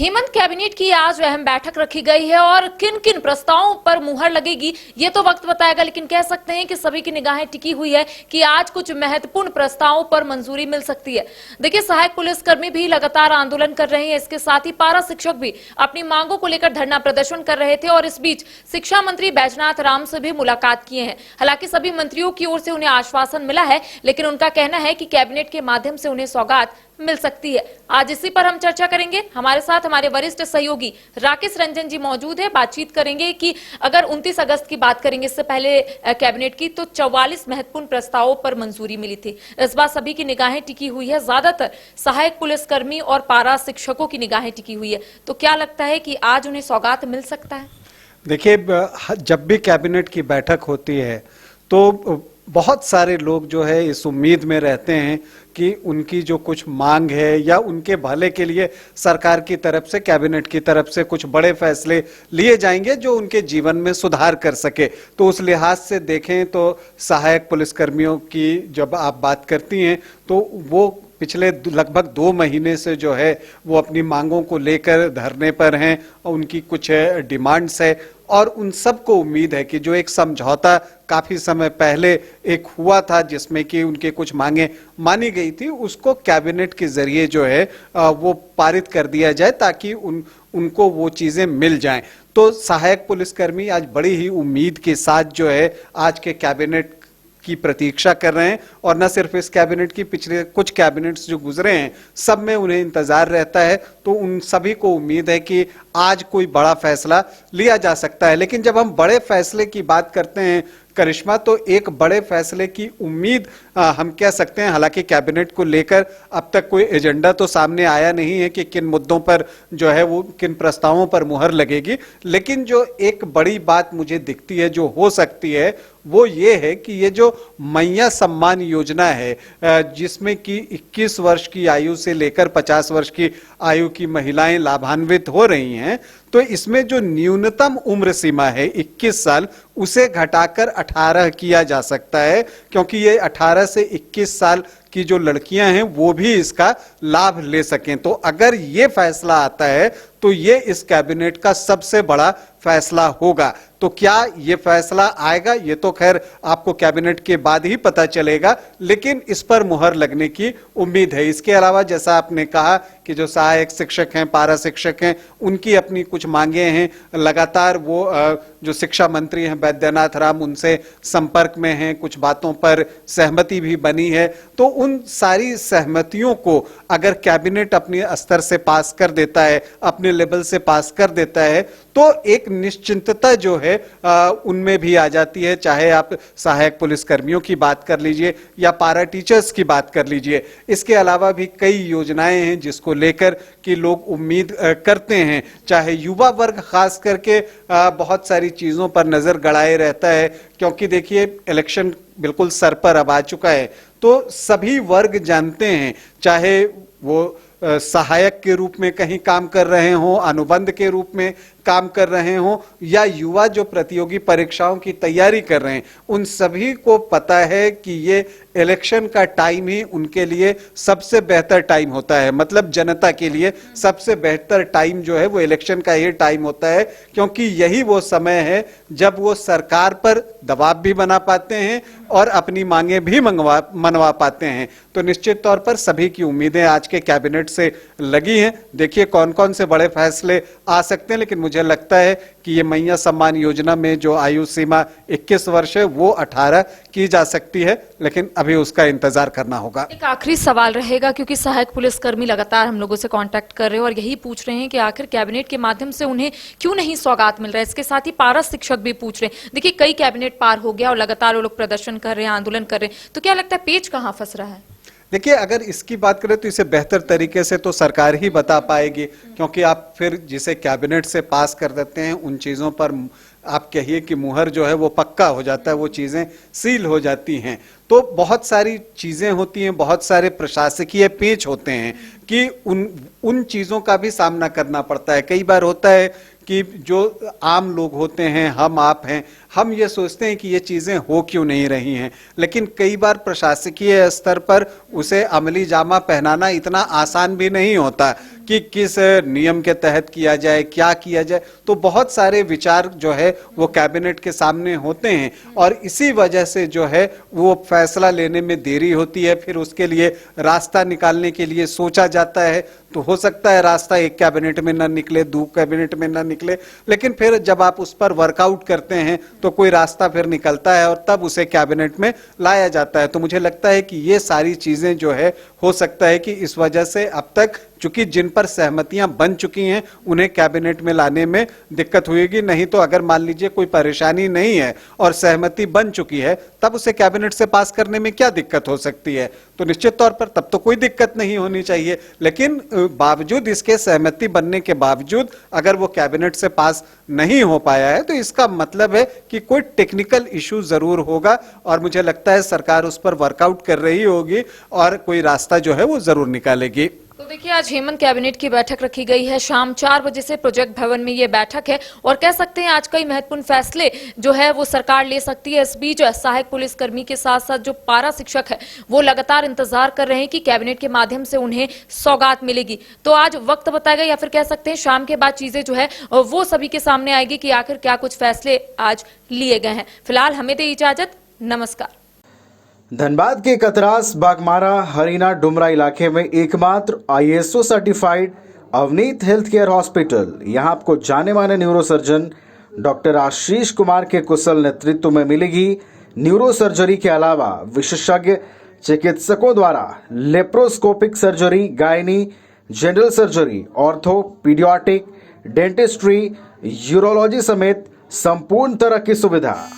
Hemant cabinet की आज अहम बैठक रखी गई है और किन किन प्रस्तावों पर मुहर लगेगी ये तो वक्त बताएगा, लेकिन कह सकते हैं कि सभी की निगाहें टिकी हुई है कि आज कुछ महत्वपूर्ण प्रस्तावों पर मंजूरी मिल सकती है। देखिए, सहायक पुलिसकर्मी भी लगातार आंदोलन कर रहे हैं, इसके साथ ही पारा शिक्षक भी अपनी मांगों को लेकर धरना प्रदर्शन कर रहे थे और इस बीच शिक्षा मंत्री बैजनाथ राम से भी मुलाकात किए हैं। हालांकि सभी मंत्रियों की ओर से उन्हें आश्वासन मिला है, लेकिन उनका कहना है कि कैबिनेट के माध्यम से उन्हें सौगात मिल सकती है। आज इसी पर हम चर्चा करेंगे। हमारे साथ हमारे वरिष्ठ सहयोगी राकेश रंजन जी मौजूद है। बातचीत करेंगे कि अगर 29 अगस्त की बात करेंगे, इससे पहले कैबिनेट की, तो 44 महत्वपूर्ण प्रस्तावों पर मंजूरी मिली थी। इस बार सभी की निगाहें टिकी हुई है, ज्यादातर सहायक पुलिसकर्मी और पारा शिक्षकों की निगाहें टिकी हुई है। तो क्या लगता है कि आज उन्हें सौगात मिल सकता है? देखिए, जब भी कैबिनेट की बैठक होती है तो बहुत सारे लोग जो है इस उम्मीद में रहते हैं कि उनकी जो कुछ मांग है या उनके भले के लिए सरकार की तरफ से, कैबिनेट की तरफ से कुछ बड़े फैसले लिए जाएंगे जो उनके जीवन में सुधार कर सके। तो उस लिहाज से देखें तो सहायक पुलिसकर्मियों की जब आप बात करती हैं तो वो पिछले लगभग 2 महीने से जो है वो अपनी मांगों को लेकर धरने पर हैं और उनकी कुछ डिमांड्स है और उन सबको उम्मीद है कि जो एक समझौता काफी समय पहले एक हुआ था जिसमें कि उनके कुछ मांगे मानी गई थी, उसको कैबिनेट के जरिए जो है वो पारित कर दिया जाए ताकि उनको वो चीजें मिल जाएं। तो सहायक पुलिसकर्मी आज बड़ी ही उम्मीद के साथ जो है आज के कैबिनेट की प्रतीक्षा कर रहे हैं और न सिर्फ इस कैबिनेट की, पिछले कुछ कैबिनेट्स जो गुजरे हैं सब में उन्हें इंतजार रहता है। तो उन सभी को उम्मीद है कि आज कोई बड़ा फैसला लिया जा सकता है। लेकिन जब हम बड़े फैसले की बात करते हैं करिश्मा, तो एक बड़े फैसले की उम्मीद हम कह सकते हैं। हालांकि कैबिनेट को लेकर अब तक कोई एजेंडा तो सामने आया नहीं है कि किन मुद्दों पर जो है वो किन प्रस्तावों पर मुहर लगेगी, लेकिन जो एक बड़ी बात मुझे दिखती है जो हो सकती है वो ये है कि ये जो मैया सम्मान योजना है जिसमें कि 21 वर्ष की आयु से लेकर 50 वर्ष की आयु की महिलाएं लाभान्वित हो रही हैं, तो इसमें जो न्यूनतम उम्र सीमा है 21 साल, उसे घटाकर 18 किया जा सकता है, क्योंकि ये 18 से 21 साल की जो लड़कियां हैं वो भी इसका लाभ ले सकें। तो अगर ये फैसला आता है तो ये इस कैबिनेट का सबसे बड़ा फैसला होगा। तो क्या ये फैसला आएगा ये तो खैर आपको कैबिनेट के बाद ही पता चलेगा, लेकिन इस पर मुहर लगने की उम्मीद है। इसके अलावा जैसा आपने कहा कि जो सहायक शिक्षक हैं, पारा शिक्षक हैं, उनकी अपनी कुछ मांगे हैं। लगातार वो जो शिक्षा मंत्री हैं बैद्यनाथ राम, उनसे संपर्क में हैं, कुछ बातों पर सहमति भी बनी है। तो उन सारी सहमतियों को अगर कैबिनेट अपने स्तर से पास कर देता है, अपने लेवल से पास कर देता है, तो एक निश्चिंतता जो है उनमें भी आ जाती है। चाहे आप सहायक पुलिसकर्मियों की बात कर लीजिए या पारा टीचर्स की बात कर लीजिए। इसके अलावा भी कई योजनाएं हैं जिसको लेकर कि लोग उम्मीद करते हैं। चाहे युवा वर्ग खास करके बहुत सारी चीजों पर नजर गड़ाए रहता है, क्योंकि देखिए इलेक्शन बिल्कुल सर पर अब आ चुका है। तो सभी वर्ग जानते हैं, चाहे वो सहायक के रूप में कहीं काम कर रहे हों, अनुबंध के रूप में काम कर रहे हों, या युवा जो प्रतियोगी परीक्षाओं की तैयारी कर रहे हैं, उन सभी को पता है कि ये इलेक्शन का टाइम ही उनके लिए सबसे बेहतर टाइम होता है। मतलब जनता के लिए सबसे बेहतर टाइम जो है वो इलेक्शन का ही टाइम होता है, क्योंकि यही वो समय है जब वो सरकार पर दबाव भी बना पाते हैं और अपनी मांगे भी मनवा पाते हैं। तो निश्चित तौर पर सभी की उम्मीदें आज के कैबिनेट से लगी हैं। देखिए कौन कौन से बड़े फैसले आ सकते हैं, लेकिन मुझे लगता है कि ये मैया सम्मान योजना में जो आयु सीमा 21 वर्ष है वो 18 की जा सकती है, लेकिन अभी उसका इंतजार करना होगा। एक आखिरी सवाल रहेगा, क्योंकि सहायक पुलिसकर्मी लगातार हम लोगों से कांटेक्ट कर रहे हैं और यही पूछ रहे हैं कि आखिर कैबिनेट के माध्यम से उन्हें क्यों नहीं सौगात मिल रहा है। इसके साथ ही पारा शिक्षक भी पूछ रहे हैं। देखिए कई कैबिनेट पार हो गया और लगातार वो लोग प्रदर्शन कर रहे हैं, आंदोलन कर रहे हैं, तो क्या लगता है पेच कहाँ फंस रहा है? देखिए, अगर इसकी बात करें तो इसे बेहतर तरीके से तो सरकार ही बता पाएगी, क्योंकि आप फिर जिसे कैबिनेट से पास कर देते हैं उन चीज़ों पर आप कहिए कि मुहर जो है वो पक्का हो जाता है, वो चीज़ें सील हो जाती हैं। तो बहुत सारी चीज़ें होती हैं, बहुत सारे प्रशासकीय पेच होते हैं कि उन चीज़ों का भी सामना करना पड़ता है। कई बार होता है कि जो आम लोग होते हैं, हम आप हैं, हम ये सोचते हैं कि ये चीज़ें हो क्यों नहीं रही हैं, लेकिन कई बार प्रशासकीय स्तर पर उसे अमली जामा पहनाना इतना आसान भी नहीं होता कि किस नियम के तहत किया जाए, क्या किया जाए। तो बहुत सारे विचार जो है वो कैबिनेट के सामने होते हैं और इसी वजह से जो है वो फैसला लेने में देरी होती है। फिर उसके लिए रास्ता निकालने के लिए सोचा जाता है, तो हो सकता है रास्ता एक कैबिनेट में ना निकले, दो कैबिनेट में ना निकले, लेकिन फिर जब आप उस पर वर्कआउट करते हैं तो कोई रास्ता फिर निकलता है और तब उसे कैबिनेट में लाया जाता है। तो मुझे लगता है कि ये सारी चीजें जो है हो सकता है कि इस वजह से अब तक चूंकि जिन पर सहमतियां बन चुकी हैं उन्हें कैबिनेट में लाने में दिक्कत हुएगी। नहीं तो अगर मान लीजिए कोई परेशानी नहीं है और सहमति बन चुकी है तब उसे कैबिनेट से पास करने में क्या दिक्कत हो सकती है? तो निश्चित तौर पर तब तो कोई दिक्कत नहीं होनी चाहिए। लेकिन बावजूद इसके सहमति बनने के बावजूद अगर वो कैबिनेट से पास नहीं हो पाया है तो इसका मतलब है कि कोई टेक्निकल इशू जरूर होगा और मुझे लगता है सरकार उस पर वर्कआउट कर रही होगी और कोई रास्ता जो है वो जरूर निकालेगी। तो देखिए, आज हेमंत कैबिनेट की बैठक रखी गई है। शाम 4 बजे से प्रोजेक्ट भवन में ये बैठक है और कह सकते हैं आज कई महत्वपूर्ण फैसले जो है वो सरकार ले सकती है। इस बीच सहायक पुलिसकर्मी के साथ साथ जो पारा शिक्षक है वो लगातार इंतजार कर रहे हैं कि कैबिनेट के माध्यम से उन्हें सौगात मिलेगी। तो आज वक्त बताएगा या फिर कह सकते हैं शाम के बाद चीजें जो है वो सभी के सामने आएगी कि आखिर क्या कुछ फैसले आज लिए गए हैं। फिलहाल हमें दे इजाजत, नमस्कार। धनबाद के कतरास बागमारा हरीना डुमरा इलाके में एकमात्र ISO certified Avneet health care hospital. यहाँ आपको जाने माने न्यूरोसर्जन डॉक्टर आशीष कुमार के कुशल नेतृत्व में मिलेगी न्यूरो सर्जरी के अलावा विशेषज्ञ चिकित्सकों द्वारा laparoscopic surgery, gynae, general surgery, ortho, paediatric, dentistry, urology समेत संपूर्ण तरह की सुविधा।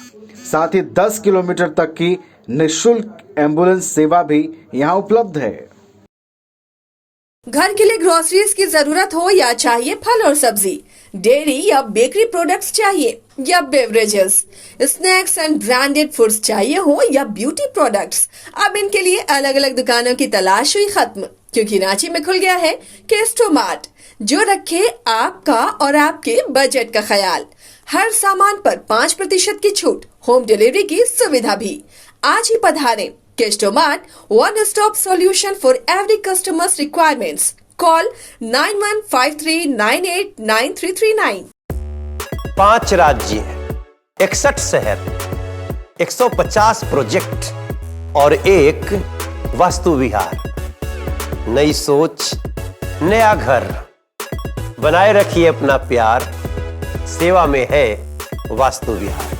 साथ ही 10 किलोमीटर तक की निःशुल्क एम्बुलेंस सेवा भी यहाँ उपलब्ध है। घर के लिए ग्रोसरीज की जरूरत हो या चाहिए फल और सब्जी, डेयरी या बेकरी प्रोडक्ट्स चाहिए या beverages, snacks and branded foods चाहिए हो या ब्यूटी प्रोडक्ट्स, अब इनके लिए अलग अलग दुकानों की तलाश हुई खत्म, क्योंकि रांची में खुल गया है केस्टो मार्ट, जो रखे आपका और आपके बजट का ख्याल। हर सामान पर 5% की छूट, होम डिलीवरी की सुविधा भी। आज ही पधारें। Kesto mart, one stop solution for every customer's requirements. Call 9153989339। 5 राज्य, 61 शहर, 150 प्रोजेक्ट और एक वास्तु विहार। नई सोच, नया घर। बनाए रखिए अपना प्यार, सेवा में है वास्तु विहार।